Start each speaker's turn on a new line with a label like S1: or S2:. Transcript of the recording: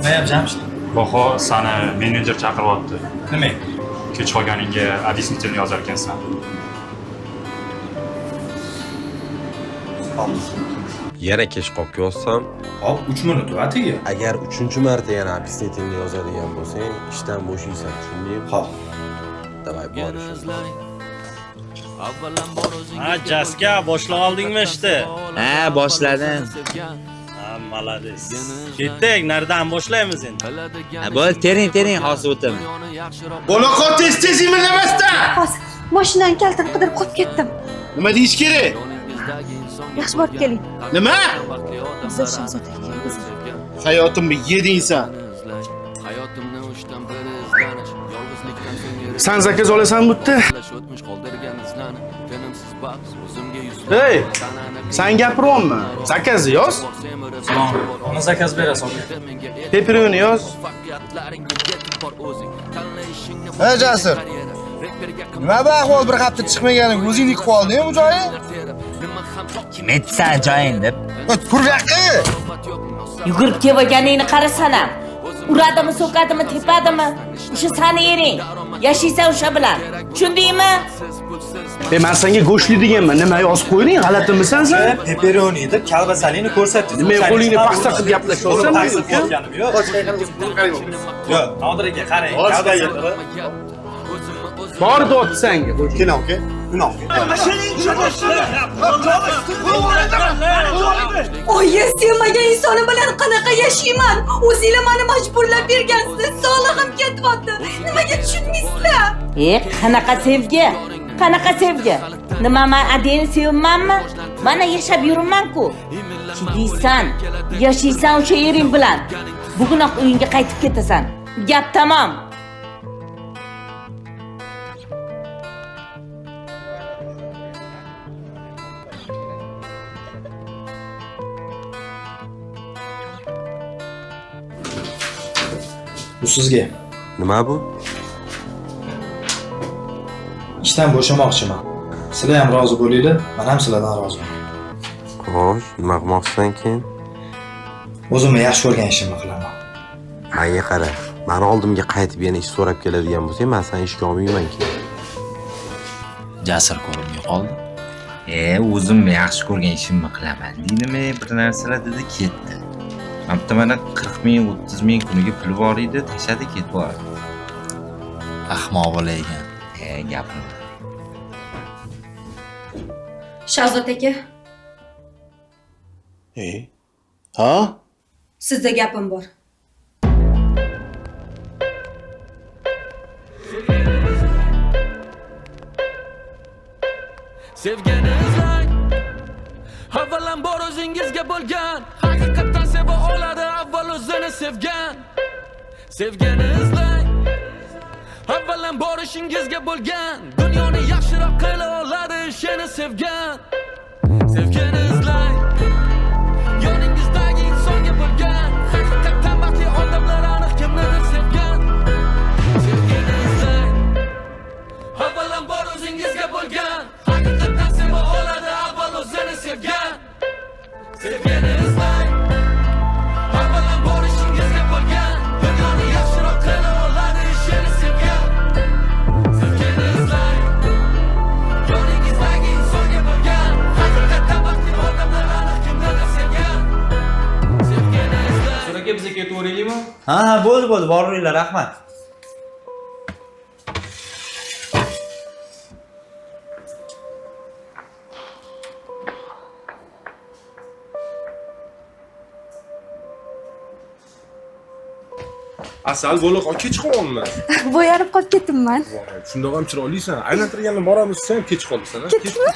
S1: Nima Jamshid?
S2: Baho seni menejer chaqiryapti.
S1: Nima?
S2: Kech qolganingga объяснительный yozar ekansan.
S3: Yana kech qolib yozsam,
S1: Hop, 3 minut vaqtiga.
S3: agar 3-marta yana объяснительный yozadigan bo'lsang, ishdan bo'shaysan, tushundingmi?
S1: Hop.
S3: Davay borishimiz.
S4: Ha, Jaska boshlab oldingmi ishni?
S5: Ha, boshladim.
S4: Ha, malades. Ketdik, naridan boshlaymiz endi.
S5: Ha, bo'l, tering, hozir o'taman.
S6: Boloqot tez imirlamasdan.
S7: Hozir mashinani kaltini qidirib qolib ketdim.
S6: Nima deyish kerak?
S7: Yaxshi borib keling.
S6: Nima?
S7: Uzr Shahzoda.
S6: Hayotimni yeding sen. Sen zakaz olasan bu yerda? Hey, sen gapiryapmi? Zakazni yoz.
S1: Salom. Ona zakaz berasan.
S6: Pepperoni yoz.
S8: Hey Jasur. Nima bu ahvol bir hafta chiqmaganing o'zing yig'ib qolding-ku joyi?
S5: Kim aytsa joying deb.
S8: Tur yoqqa.
S9: Yugurib kelganingni qarasanam. Uradimi, so'kadimi, tepadimi? O'sha sani yering. Yashaysan o'sha bilan. Tushundingmi?
S6: Men senga go'shtli deganman. Nima yozib qo'yding? G'alatimisan sen?
S1: Pepperoni deb kalbasalini ko'rsatdi.
S6: Men qo'lingni paxta qilib gaplashyapsan.
S1: Yo'q. Yo'q, Nodir aka qarang. Kalbasa.
S6: Bor dot senga.
S8: Kino, aka. Kino.
S7: Oyi, sevmagan insonim bilan qanaqa yashayman? O'zinglar meni majburlab bergansiz. Sog'lig'im ketyapti. Nimaga tushunmaysizlar?
S9: Qanaqa sevgi? Qanaqa sevgi? Nima men adeni sevmanmi? Mana yashab yuribman-ku. Chidiysan, yashaysan o'sha ering bilan. Bugunoq uyingga qaytib ketasan. Gap tamom.
S1: Bu sizga.
S3: Nima bu?
S1: Ishdan bo'shamoqchiman. Sizlar ham rozi bo'linglar, men ham sizlardan roziman.
S3: Xo'sh, nima qilmoqchisan keyin?
S1: O'zimni yaxshi ko'rgan ishimni qilaman.
S3: Menga qara. Meni oldimga qaytib yana ish so'rab keladigan bo'lsang, men seni ishga olmayman keyin.
S5: Jasur ko'rinmay qoldi. O'zimni yaxshi ko'rgan ishimni qilaman. Deydimi, bir narsalar dedi, ketdi. Mana 40 ming, 30 ming kuniga pul bor edi, tashladi ketib bordi. Ahmoq bola ekan. Gapim.
S7: Shahzoda aka,
S8: Ha?
S7: sizda gapim bor.
S10: Sevgini izlang. Avvalambor o'zingizga bo'lgan, haqiqatdan seva oladi avval o'zini sevgan. Sevgini izlang. Avvalambor ishingizga bo'lgan, dunyoni yaxshiroq qila oladi ishini sevgan. Sevgini izlang. Yoningizdagi insonga bo'lgan, haqiqatdan baxtli odamlar aniq kimnidir sevgan. Sevgini izlang. Avvalambor o'zingizga bo'lgan, haqiqatdan seva oladi avval o'zini sevgan. Sevgini izlang. Avvalambor ishingizga bo'lgan, dunyoni yaxshiroq qila oladi ishini sevgan. Sevgini izlang. Yoningizdagi insonga bo'lgan, haqiqatdan baxtli odamlar aniq kimnidir sevgan. Sevgini izlang.
S1: So'raka bizga ketaveraylikmi?
S5: Ha, bo'ldi, boringlar, rahmat.
S11: Asal bo'liq kech qolganman.
S7: Bo'yarib qolib ketdimman.
S11: Shundoq ham chiroylisan. Aylantirganlar boramiz, sen ham kech qolibsan.
S7: Ketdingmi?